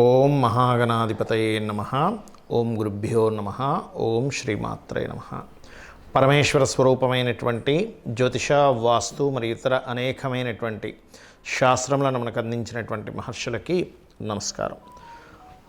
ఓం మహాగణాధిపతయే నమః. ఓం గురుభ్యో నమః. ఓం శ్రీమాత్రే నమః. పరమేశ్వర స్వరూపమైనటువంటి జ్యోతిష, వాస్తు మరియు ఇతర అనేకమైనటువంటి శాస్త్రములను మనకు అందించినటువంటి మహర్షులకి నమస్కారం.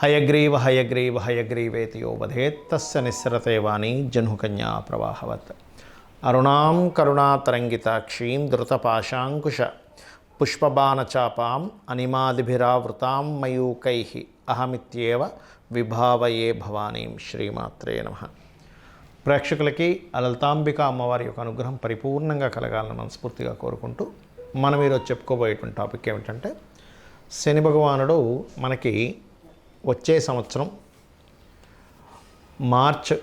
హయగ్రీవ హయగ్రీవ హయగ్రీవేతి యో వదేత్ తస్య నిస్సరతే వాణి జహ్నుకన్యా ప్రవాహవత్. అరుణాం కరుణాతరంగితాక్షీం ధృతపాశాంకుశ పుష్పబాణచాపాం అనిమాదిభిరావృతాం మయూకైః అహమిత్యేవ విభావయే భవానీం. శ్రీమాత్రే నమః. ప్రేక్షకులకి లలితాంబిక అమ్మవారి యొక్క అనుగ్రహం పరిపూర్ణంగా కలగాలని మనస్ఫూర్తిగా కోరుకుంటూ మనం ఈరోజు చెప్పుకోబోయేటువంటి టాపిక్ ఏమిటంటే, శని భగవానుడు మనకి వచ్చే సంవత్సరం మార్చ్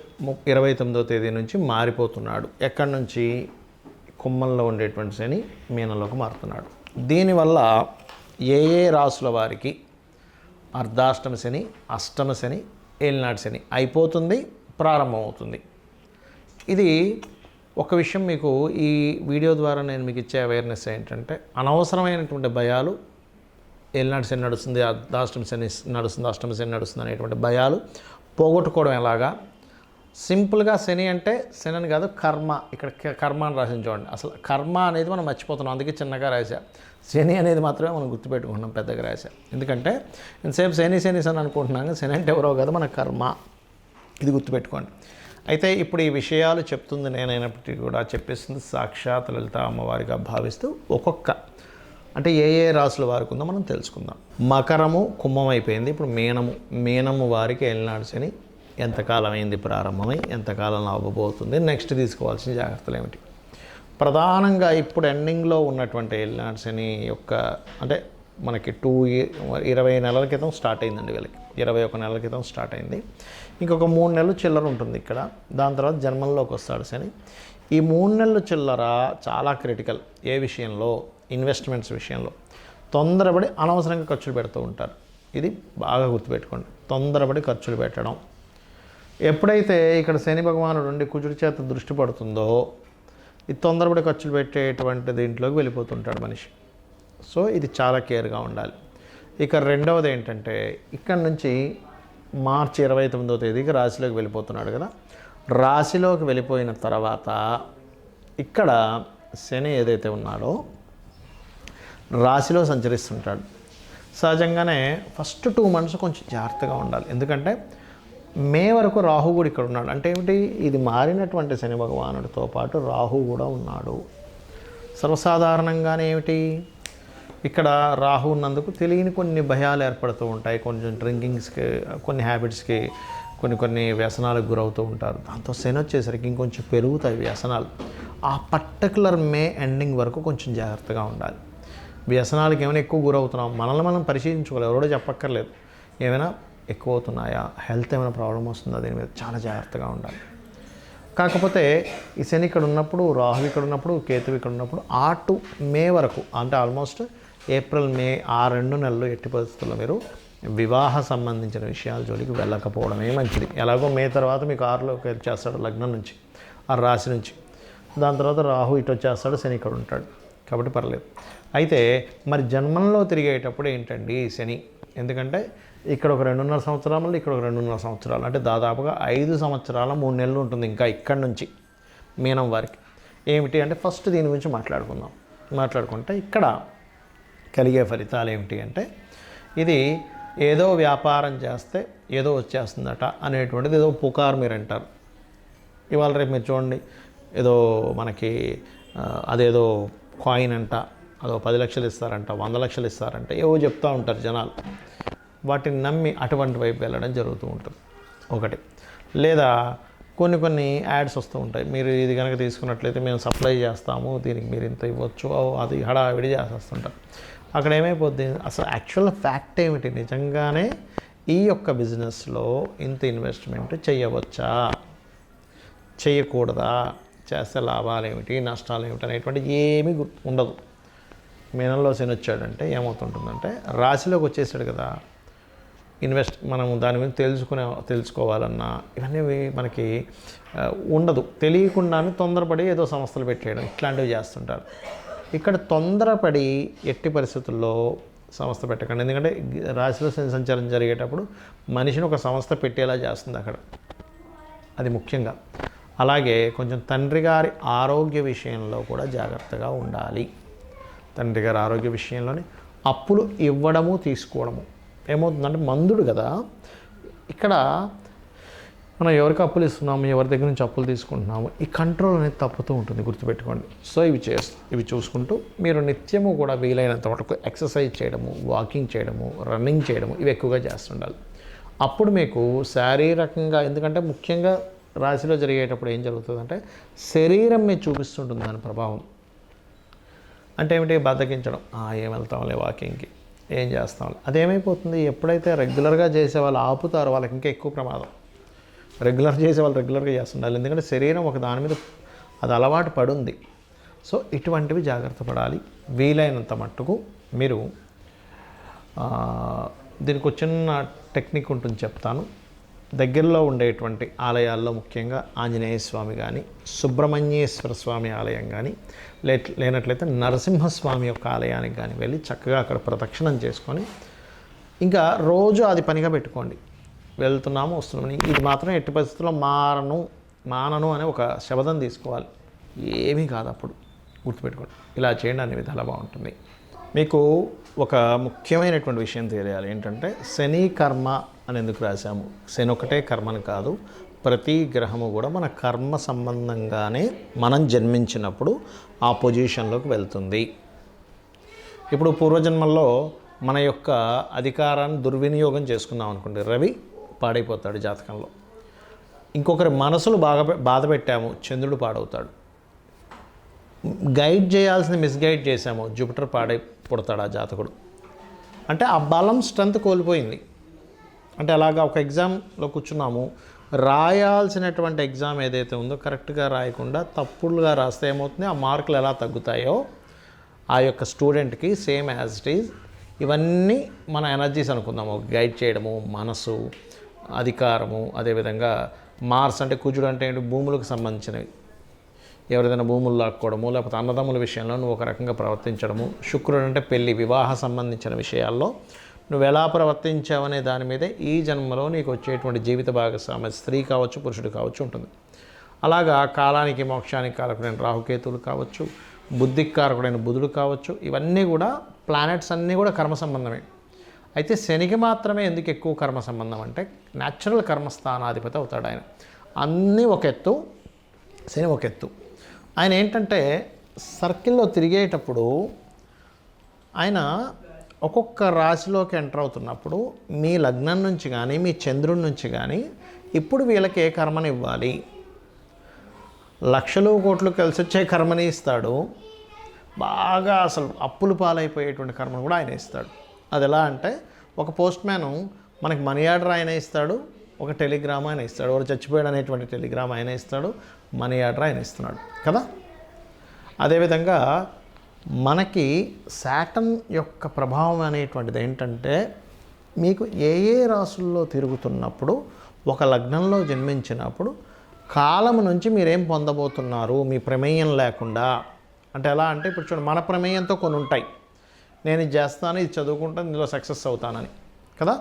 29వ తేదీ నుంచి మారిపోతున్నాడు. ఎక్కడి నుంచి? కుంభంలో ఉండేటువంటి శని మీనంలోకి మారుతున్నాడు. దీనివల్ల ఏ రాసుల వారికి అర్ధాష్టమ శని, అష్టమ శని, ఏలినాటి శని అయిపోతుంది, ప్రారంభమవుతుంది. ఇది ఒక విషయం మీకు ఈ వీడియో ద్వారా నేను మీకు ఇచ్చే అవేర్నెస్ ఏంటంటే, అనవసరమైనటువంటి భయాలు, ఏలినాటి శని నడుస్తుంది, అర్ధాష్టమ శని నడుస్తుంది, అష్టమ శని నడుస్తుంది అనేటువంటి భయాలు పోగొట్టుకోవడం ఎలాగా? సింపుల్గా శని అంటే శని అని కాదు, కర్మ. ఇక్కడ కర్మ అని రాసిన చూడండి. అసలు కర్మ అనేది మనం మర్చిపోతున్నాం, అందుకే చిన్నగా రాశా. శని అనేది మాత్రమే మనం గుర్తుపెట్టుకుంటున్నాం, పెద్దగా రాశా. ఎందుకంటే ఇంతసేపు శని శని శని అనుకుంటున్నాం, శని అంటే ఎవరో కాదు, మన కర్మ. ఇది గుర్తుపెట్టుకోండి. అయితే ఇప్పుడు ఈ విషయాలు చెప్తుంది నేనైనప్పటికీ కూడా చెప్పేస్తుంది సాక్షాత్ లలిత అమ్మవారిగా భావిస్తూ ఒక్కొక్క అంటే ఏ రాసుల వారికి ఉందో మనం తెలుసుకుందాం. మకరము, కుంభం అయిపోయింది. ఇప్పుడు మీనము వారికి ఏలినాటి శని ఎంతకాలం అయింది ప్రారంభమై, ఎంతకాలంలో అవ్వబోతుంది, నెక్స్ట్ తీసుకోవాల్సిన జాగ్రత్తలు ఏమిటి? ప్రధానంగా ఇప్పుడు ఎండింగ్లో ఉన్నటువంటి ఏలినాటి శని యొక్క అంటే మనకి 20 నెలల క్రితం స్టార్ట్ అయిందండి. వీళ్ళకి 21 నెలల క్రితం స్టార్ట్ అయింది. ఇంకొక 3 నెలలు చిల్లర ఉంటుంది ఇక్కడ. దాని తర్వాత జన్మంలోకి వస్తాడు శని. ఈ 3 నెలలు చిల్లర చాలా క్రిటికల్. ఏ విషయంలో? ఇన్వెస్ట్మెంట్స్ విషయంలో. తొందరపడి అనవసరంగా ఖర్చులు పెడుతూ ఉంటారు. ఇది బాగా గుర్తుపెట్టుకోండి. తొందరపడి ఖర్చులు పెట్టడం. ఎప్పుడైతే ఇక్కడ శని భగవానుడు నుండి కుజుడి చేత దృష్టి పడుతుందో, ఈ తొందరపడి ఖర్చులు పెట్టేటువంటి దీంట్లోకి వెళ్ళిపోతుంటాడు మనిషి. సో ఇది చాలా కేర్గా ఉండాలి. ఇక రెండవది ఏంటంటే, ఇక్కడ నుంచి మార్చి 29వ తేదీకి రాశిలోకి వెళ్ళిపోతున్నాడు కదా. రాశిలోకి వెళ్ళిపోయిన తర్వాత ఇక్కడ శని ఏదైతే ఉన్నాడో రాశిలో సంచరిస్తుంటాడు. సహజంగానే ఫస్ట్ 2 మంత్స్ కొంచెం జాగ్రత్తగా ఉండాలి. ఎందుకంటే మే వరకు రాహు కూడా ఇక్కడ ఉన్నాడు. అంటే ఏమిటి? ఇది మారినటువంటి శని భగవానుడితో పాటు రాహు కూడా ఉన్నాడు. సర్వసాధారణంగానే ఏమిటి, ఇక్కడ రాహు ఉన్నందుకు తెలియని కొన్ని భయాలు ఏర్పడుతూ ఉంటాయి. కొంచెం డ్రింకింగ్స్కి, కొన్ని హ్యాబిట్స్కి, కొన్ని వ్యసనాలకు గురవుతూ ఉంటారు. దాంతో శని వచ్చేసరికి ఇంకొంచెం పెరుగుతాయి వ్యసనాలు. ఆ పర్టికులర్ మే ఎండింగ్ వరకు కొంచెం జాగ్రత్తగా ఉండాలి. వ్యసనాలకు ఏమైనా ఎక్కువ గురవుతున్నాం, మనల్ని మనం పరిశీలించుకోవాలి. ఎవరో చెప్పక్కర్లేదు. ఏమైనా ఎక్కువ అవుతున్నాయా, హెల్త్ ఏమైనా ప్రాబ్లం వస్తుందా, దీని మీద చాలా జాగ్రత్తగా ఉండాలి. కాకపోతే ఈ శని ఇక్కడ ఉన్నప్పుడు, రాహు ఇక్కడ ఉన్నప్పుడు, కేతువు ఇక్కడ ఉన్నప్పుడు మే వరకు అంటే ఆల్మోస్ట్ ఏప్రిల్, మే ఆ 2 నెలలు ఎట్టి పరిస్థితుల్లో మీరు వివాహ సంబంధించిన విషయాల జోలికి వెళ్ళకపోవడమే మంచిది. ఎలాగో మే తర్వాత మీకు 6లోకి వచ్చేస్తాడు లగ్నం నుంచి, ఆ రాశి నుంచి. దాని తర్వాత రాహు ఇటు వచ్చేస్తాడు, శని ఇక్కడ ఉంటాడు, కాబట్టి పర్లేదు. అయితే మరి జన్మంలో తిరిగేటప్పుడు ఏంటండి శని? ఎందుకంటే ఇక్కడ ఒక 2.5 సంవత్సరాలు, ఇక్కడ ఒక 2.5 సంవత్సరాలు, అంటే దాదాపుగా 5 సంవత్సరాల 3 నెలలు ఉంటుంది ఇంకా ఇక్కడ నుంచి మీనం వారికి. ఏమిటి అంటే ఫస్ట్ దీని గురించి మాట్లాడుకుంటే ఇక్కడ కలిగే ఫలితాలు ఏమిటి అంటే, ఇది ఏదో వ్యాపారం చేస్తే ఏదో వచ్చేస్తుందట అనేటువంటిది ఏదో పుకారు మీరు అంటారు. ఇవాళ రేపు మీరు చూడండి, ఏదో మనకి అదేదో కాయిన్ అంట, అదో 10 లక్షలు ఇస్తారంట, 100 లక్షలు ఇస్తారంట, ఏవో చెప్తూ ఉంటారు జనాలు. వాటిని నమ్మి అటువంటి వైపు వెళ్ళడం జరుగుతూ ఉంటుంది ఒకటి. లేదా కొన్ని యాడ్స్ వస్తూ ఉంటాయి, మీరు ఇది కనుక తీసుకున్నట్లయితే మేము సప్లై చేస్తాము, దీనికి మీరు ఇంత ఇవ్వచ్చు, అది హడావిడి చేసేస్తుంటారు. అక్కడ ఏమైపోద్ది? అసలు యాక్చువల్ ఫ్యాక్ట్ ఏమిటి? నిజంగానే ఈ యొక్క బిజినెస్లో ఇంత ఇన్వెస్ట్మెంట్ చేయవచ్చా, చేయకూడదా, చేస్తే లాభాలు ఏమిటి, నష్టాలు ఏమిటి అనేటువంటి ఏమీ ఉండదు. మీనంలో శని వచ్చాడంటే ఏమవుతుంటుందంటే, రాశిలోకి వచ్చేసాడు కదా, మనం దాని గురించి తెలుసుకోవాలన్నా ఇవన్నీ మనకి ఉండదు. తెలియకుండానే తొందరపడి ఏదో సంస్థలు పెట్టేయడం, ఇట్లాంటివి చేస్తుంటారు. ఇక్కడ తొందరపడి ఎట్టి పరిస్థితుల్లో సంస్థ పెట్టకండి. ఎందుకంటే రాశిలో శని సంచారం జరిగేటప్పుడు మనిషిని ఒక సంస్థ పెట్టేలా చేస్తుంది అక్కడ, అది ముఖ్యంగా. అలాగే కొంచెం తండ్రి గారి ఆరోగ్య విషయంలో కూడా జాగ్రత్తగా ఉండాలి. తండ్రి గారి ఆరోగ్య విషయంలోనే అప్పులు ఇవ్వడము తీసుకోవడము ఏమవుతుందంటే, మందుడు కదా ఇక్కడ, మనం ఎవరికి అప్పులు ఇస్తున్నాము, ఎవరి దగ్గర నుంచి అప్పులు తీసుకుంటున్నాము, ఈ కంట్రోల్ అనేది తప్పుతూ ఉంటుంది, గుర్తుపెట్టుకోండి. సో ఇవి చూసుకుంటూ మీరు నిత్యము కూడా వీలైనంత వరకు ఎక్సర్సైజ్ చేయడము, వాకింగ్ చేయడము, రన్నింగ్ చేయడము ఇవి ఎక్కువగా చేస్తుండాలి. అప్పుడు మీకు శారీరకంగా, ఎందుకంటే ముఖ్యంగా రాశిలో జరిగేటప్పుడు ఏం జరుగుతుందంటే శరీరం మీద చూపిస్తుంటుంది దాని ప్రభావం. అంటే ఏమిటి, బద్దకించడం, ఏం వెళ్తాంలే వాకింగ్కి, ఏం చేస్తాంలే, అదేమైపోతుంది, ఎప్పుడైతే రెగ్యులర్గా చేసే వాళ్ళు ఆపుతారో వాళ్ళకి ఇంకా ఎక్కువ ప్రమాదం. రెగ్యులర్ చేసే వాళ్ళు రెగ్యులర్గా చేస్తుండాలి, ఎందుకంటే శరీరం ఒక దాని మీద అది అలవాటు పడుంది. సో ఇటువంటివి జాగ్రత్త పడాలి. వీలైనంత మట్టుకు మీరు దీనికి వచ్చిన టెక్నిక్ ఉంటుంది, చెప్తాను. దగ్గరలో ఉండేటువంటి ఆలయాల్లో ముఖ్యంగా ఆంజనేయ స్వామి కానీ, సుబ్రహ్మణ్యేశ్వర స్వామి ఆలయం కానీ, లేనట్లయితే నరసింహస్వామి యొక్క ఆలయానికి కానీ వెళ్ళి చక్కగా అక్కడ ప్రదక్షిణం చేసుకొని, ఇంకా రోజు అది పనిగా పెట్టుకోండి. వెళ్తున్నాము వస్తున్నాము, ఇది మాత్రం ఎట్టి పరిస్థితుల్లో మానను అనే ఒక శబ్దం తీసుకోవాలి. ఏమీ కాదు అప్పుడు, గుర్తుపెట్టుకోండి. ఇలా చేయండి, అనే విధాలా బాగుంటుంది. మీకు ఒక ముఖ్యమైనటువంటి విషయం తెలియాలి, ఏంటంటే శని కర్మ అని ఎందుకు రాశాము. శని ఒకటే కర్మని కాదు, ప్రతి గ్రహము కూడా మన కర్మ సంబంధంగానే మనం జన్మించినప్పుడు ఆ పొజిషన్లోకి వెళ్తుంది. ఇప్పుడు పూర్వజన్మల్లో మన యొక్క అధికారాన్ని దుర్వినియోగం చేసుకున్నాం అనుకోండి, రవి పాడైపోతాడు జాతకంలో. ఇంకొకరి మనసులు బాధ పెట్టాము, చంద్రుడు పాడవుతాడు. గైడ్ చేయాల్సింది మిస్గైడ్ చేశాము, జూపిటర్ పుడతాడు ఆ జాతకుడు. అంటే ఆ బలం స్ట్రెంత్ కోల్పోయింది. అంటే అలాగా ఒక ఎగ్జామ్లో కూర్చున్నాము, రాయాల్సినటువంటి ఎగ్జామ్ ఏదైతే ఉందో కరెక్ట్గా రాయకుండా తప్పులుగా రాస్తే ఏమవుతుంది, ఆ మార్కులు ఎలా తగ్గుతాయో ఆ యొక్క స్టూడెంట్కి సేమ్ యాజ్ ఇట్ ఈజ్. ఇవన్నీ మన ఎనర్జీస్ అనుకుందాము, గైడ్ చేయడము, మనసు, అధికారము, అదేవిధంగా మార్స్ అంటే కుజుడు అంటే ఏంటి, భూములకు సంబంధించినవి. ఎవరిదైనా భూములు లాక్కోవడము, లేకపోతే అన్నదమ్ముల విషయంలో నువ్వు ఒక రకంగా ప్రవర్తించడము. శుక్రుడు అంటే పెళ్ళి, వివాహ సంబంధించిన విషయాల్లో నువ్వు ఎలా ప్రవర్తించావనే దాని మీదే ఈ జన్మలో నీకు వచ్చేటువంటి జీవిత భాగస్వామి, స్త్రీ కావచ్చు పురుషుడు కావచ్చు, ఉంటుంది. అలాగా కాలానికి మోక్షానికి కారకుడైన రాహుకేతువులు కావచ్చు, బుద్ధికి కారకుడైన బుధుడు కావచ్చు, ఇవన్నీ కూడా ప్లానెట్స్ అన్నీ కూడా కర్మ సంబంధమే. అయితే శనికి మాత్రమే ఎందుకు ఎక్కువ కర్మ సంబంధం అంటే, న్యాచురల్ కర్మస్థానాధిపతి అవుతాడు ఆయన. అన్నీ ఒక ఎత్తు, శని ఒక ఎత్తు. ఆయన ఏంటంటే సర్కిల్లో తిరిగేటప్పుడు ఆయన ఒక్కొక్క రాశిలోకి ఎంటర్ అవుతున్నప్పుడు మీ లగ్నం నుంచి కానీ మీ చంద్రుడి నుంచి కానీ ఇప్పుడు వీళ్ళకి ఏ కర్మని ఇవ్వాలి, లక్షలు కోట్లు కలిసి వచ్చే కర్మని ఇస్తాడు, బాగా అసలు అప్పులు పాలైపోయేటువంటి కర్మను కూడా ఆయన ఇస్తాడు. అది ఎలా అంటే, ఒక పోస్ట్ మ్యాను మనకి మనీ ఆర్డర్ ఆయన ఇస్తాడు, ఒక టెలిగ్రామ్ ఆయన ఇస్తాడు, వాడు చచ్చిపోయాడు అనేటువంటి టెలిగ్రామ్ ఆయన ఇస్తాడు, మనీ ఆర్డర్ ఆయన ఇస్తున్నాడు కదా. అదేవిధంగా మనకి శాటర్న్ యొక్క ప్రభావం అనేటువంటిది ఏంటంటే, మీకు ఏ రాసుల్లో తిరుగుతున్నప్పుడు, ఒక లగ్నంలో జన్మించినప్పుడు కాలం నుంచి మీరేం పొందబోతున్నారు మీ ప్రమేయం లేకుండా. అంటే ఎలా అంటే, ఇప్పుడు చూడండి, మన ప్రమేయంతో కొన్ని ఉంటాయి, నేను ఇది చేస్తాను, ఇది చదువుకుంటాను, ఇందులో సక్సెస్ అవుతానని కదా.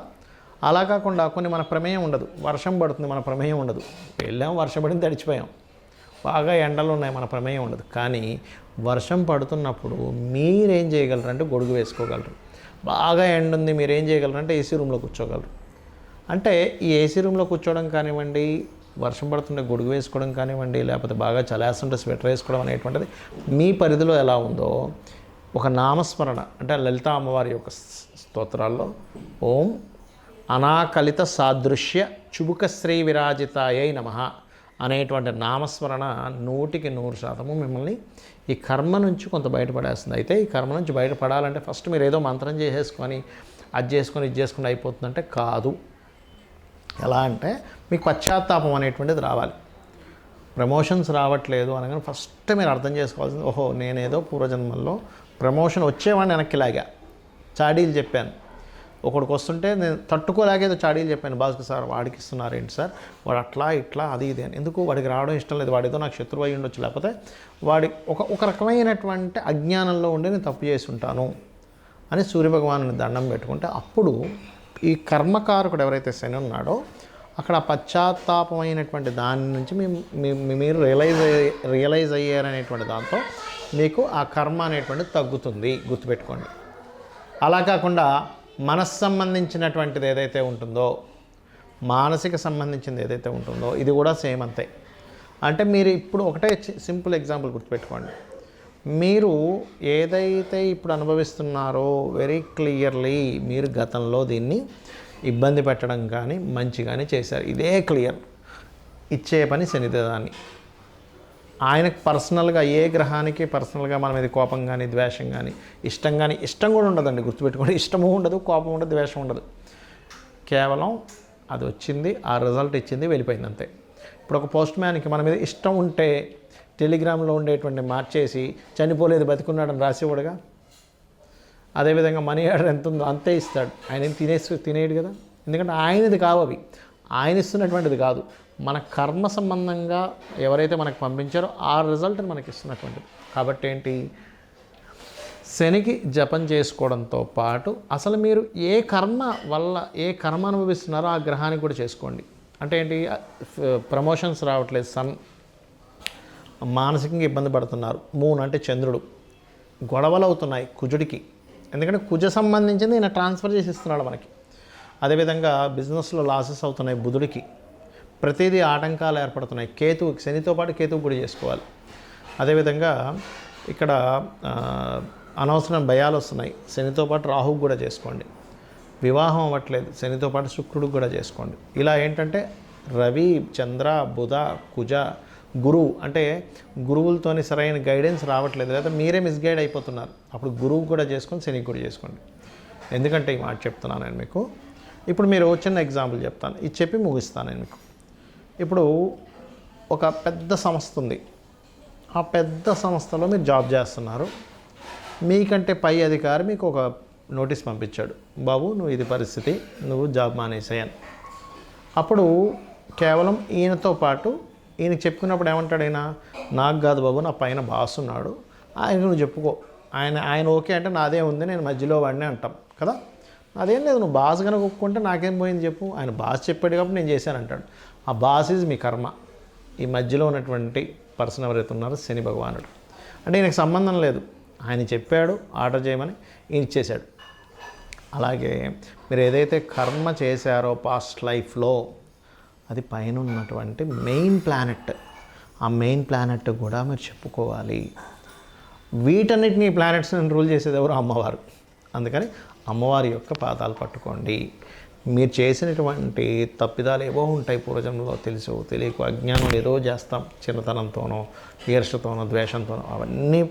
అలా కాకుండా కొన్ని మన ప్రమేయం ఉండదు, వర్షం పడుతుంది మన ప్రమేయం ఉండదు, వెళ్ళాం వర్షం పడింది తడిచిపోయాం, బాగా ఎండలు ఉన్నాయి మన ప్రమేయం ఉండదు. కానీ వర్షం పడుతున్నప్పుడు మీరేం చేయగలరు అంటే గొడుగు వేసుకోగలరు. బాగా ఎండ ఉంది, మీరేం చేయగలరు అంటే ఏసీ రూమ్లో కూర్చోగలరు. అంటే ఈ ఏసీ రూమ్లో కూర్చోవడం కానివ్వండి, వర్షం పడుతుంటే గొడుగు వేసుకోవడం కానివ్వండి, లేకపోతే బాగా చలేస్తుంటే స్వెటర్ వేసుకోవడం అనేటువంటిది మీ పరిధిలో ఎలా ఉందో ఒక నామస్మరణ, అంటే లలితా అమ్మవారి యొక్క స్తోత్రాల్లో ఓం అనాకలిత సాదృశ్య చుబుక శ్రీ విరాజితాయై నమః అనేటువంటి నామస్మరణ 100% మిమ్మల్ని ఈ కర్మ నుంచి కొంత బయటపడేస్తుంది. అయితే ఈ కర్మ నుంచి బయటపడాలంటే ఫస్ట్ మీరు ఏదో మంత్రం చేసేసుకొని అది చేసుకొని ఇది చేసుకుని అయిపోతుందంటే కాదు. ఎలా అంటే మీకు పశ్చాత్తాపం అనేటువంటిది రావాలి. ప్రమోషన్స్ రావట్లేదు అనగానే ఫస్ట్ మీరు అర్థం చేసుకోవాల్సింది, ఓహో నేనేదో పూర్వజన్మల్లో ప్రమోషన్ వచ్చేవాడిని వెనక్కి లాగా చాడీలు చెప్పాను, ఒకడికి వస్తుంటే నేను తట్టుకోలేకేదో చాడీలు చెప్పాను, భాస్కర్ సార్ వాడికి ఇస్తున్నారు ఏంటి సార్, వాడు అట్లా ఇట్లా అది ఇది అని. ఎందుకు వాడికి రావడం ఇష్టం లేదు, వాడితో నాకు శత్రువు అయి ఉండొచ్చు, లేకపోతే వాడి ఒక రకమైనటువంటి అజ్ఞానంలో ఉండి నేను తప్పు చేసి ఉంటాను అని సూర్యభగవాను దండం పెట్టుకుంటే అప్పుడు ఈ కర్మకారకుడు ఎవరైతే శని ఉన్నాడో అక్కడ పశ్చాత్తాపమైనటువంటి దాని నుంచి మీరు రియలైజ్ అయ్యారనేటువంటి దాంతో మీకు ఆ కర్మ అనేటువంటిది తగ్గుతుంది, గుర్తుపెట్టుకోండి. అలా కాకుండా మనస్సు సంబంధించినటువంటిది ఏదైతే ఉంటుందో, మానసిక సంబంధించింది ఏదైతే ఉంటుందో ఇది కూడా సేమ్ అంతే. అంటే మీరు ఇప్పుడు ఒకటే సింపుల్ ఎగ్జాంపుల్ గుర్తుపెట్టుకోండి. మీరు ఏదైతే ఇప్పుడు అనుభవిస్తున్నారో వెరీ క్లియర్లీ మీరు గతంలో దీన్ని ఇబ్బంది పెట్టడం కానీ మంచి కానీ చేశారు. ఇదే క్లియర్. ఇచ్చే పని శనిదేవాన్ని. ఆయనకు పర్సనల్గా ఏ గ్రహానికి పర్సనల్గా మన మీద కోపం కానీ ద్వేషం కానీ ఇష్టం కూడా ఉండదండి, గుర్తుపెట్టుకోండి. ఇష్టము ఉండదు, కోపం ఉండదు, ద్వేషం ఉండదు. కేవలం అది వచ్చింది, ఆ రిజల్ట్ ఇచ్చింది, వెళ్ళిపోయింది అంతే. ఇప్పుడు ఒక పోస్ట్ మ్యాన్కి మన మీద ఇష్టం ఉంటే టెలిగ్రామ్లో ఉండేటువంటి మార్చేసి చనిపోలేదు బతికున్నాడని రాసేవాడుగా. అదేవిధంగా మనీ ఆర్డర్ ఎంత ఉందో అంతే ఇస్తాడు. ఆయన తినేయడు కదా, ఎందుకంటే ఆయనది కావు అవి, ఆయన ఇస్తున్నటువంటిది కాదు. మన కర్మ సంబంధంగా ఎవరైతే మనకు పంపించారో ఆ రిజల్ట్ని మనకి ఇస్తున్నటువంటిది. కాబట్టి ఏంటి, శనికి జపం చేసుకోవడంతో పాటు అసలు మీరు ఏ కర్మ వల్ల ఏ కర్మ అనుభవిస్తున్నారో ఆ గ్రహానికి కూడా చేసుకోండి. అంటే ఏంటి, ప్రమోషన్స్ రావట్లేదు, సన్ మానసికంగా ఇబ్బంది పడుతున్నారు, మూన్ అంటే చంద్రుడు, గొడవలు అవుతున్నాయి కుజుడికి, ఎందుకంటే కుజ సంబంధించింది ఈయన ట్రాన్స్ఫర్ చేసి ఇస్తున్నాడు మనకి. అదేవిధంగా బిజినెస్లో లాసెస్ అవుతున్నాయి బుధుడికి, ప్రతిదీ ఆటంకాలు ఏర్పడుతున్నాయి కేతువుకి, శనితో పాటు కేతువు కూడా చేసుకోవాలి. అదేవిధంగా ఇక్కడ అనవసరం భయాలు వస్తున్నాయి, శనితో పాటు రాహువు కూడా చేసుకోండి. వివాహం అవ్వట్లేదు, శనితో పాటు శుక్రుడికి కూడా చేసుకోండి. ఇలా ఏంటంటే రవి, చంద్ర, బుధ, కుజ, గురువు అంటే గురువులతోని సరైన గైడెన్స్ రావట్లేదు, లేదా మీరే మిస్గైడ్ అయిపోతున్నారు, అప్పుడు గురువు కూడా చేసుకొని శనికి కూడా చేసుకోండి. ఎందుకంటే ఈ మాట చెప్తున్నాను నేను మీకు. ఇప్పుడు మీరు చిన్న ఎగ్జాంపుల్ చెప్తాను, ఇది చెప్పి ముగిస్తాను నేను మీకు. ఇప్పుడు ఒక పెద్ద సంస్థ ఉంది, ఆ పెద్ద సంస్థలో మీరు జాబ్ చేస్తున్నారు. మీకంటే పై అధికారి మీకు ఒక నోటీస్ పంపించాడు, బాబు నువ్వు ఇది పరిస్థితి, నువ్వు జాబ్ మానేసాయని. అప్పుడు కేవలం ఈయనతో పాటు ఈయనకి చెప్పుకున్నప్పుడు ఏమంటాడు, ఆయన నాకు కాదు బాబు, నా పైన బాస్ ఉన్నాడు, ఆయన నువ్వు చెప్పుకో, ఆయన ఓకే అంటే నాదే ఉంది, నేను మధ్యలో వాడినే అంటాం కదా. అదేం లేదు, నువ్వు బాస్ కనుక ఒప్పుకుంటే నాకేం పోయింది చెప్పు, ఆయన బాస్ చెప్పాడు కాబట్టి నేను చేశాను అంటాడు. ఆ బాస్ ఈజ్ మీ కర్మ. ఈ మధ్యలో ఉన్నటువంటి పర్సన్ ఎవరైతే ఉన్నారో శని భగవానుడు, అంటే ఈయనకు సంబంధం లేదు, ఆయన చెప్పాడు ఆర్డర్ చేయమని, ఈయన ఇచ్చేశాడు. అలాగే మీరు ఏదైతే కర్మ చేశారో పాస్ట్ లైఫ్లో, అది పైన ఉన్నటువంటి మెయిన్ ప్లానెట్, ఆ మెయిన్ ప్లానెట్ కూడా మీరు చెప్పుకోవాలి. వీటన్నిటిని ప్లానెట్స్ని రూల్ చేసేది ఎవరు, అమ్మవారు. అందుకని అమ్మవారి యొక్క పాదాలు పట్టుకోండి. మీరు చేసినటువంటి తప్పిదాలు ఏవో ఉంటాయి పూర్వజన్మలో, తెలుసు తెలియకు అజ్ఞానం ఏదో చేస్తాం, చిన్నతనంతోనో ఈర్షతోనో ద్వేషంతోనో, అవన్నీ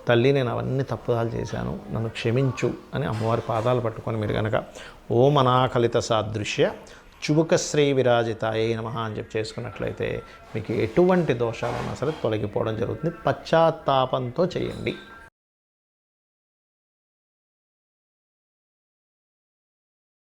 తల్లి నేను అవన్నీ తప్పుదాలు చేశాను, నన్ను క్షమించు అని అమ్మవారి పాదాలు పట్టుకొని మీరు కనుక ఓం అనాకలిత సాదృశ్య చుబుక శ్రీ విరాజితాయే నమః అని చెప్పి చేసుకున్నట్లయితే మీకు ఎటువంటి దోషాలన్నా సరే తొలగిపోవడం జరుగుతుంది. పశ్చాత్తాపంతో చేయండి.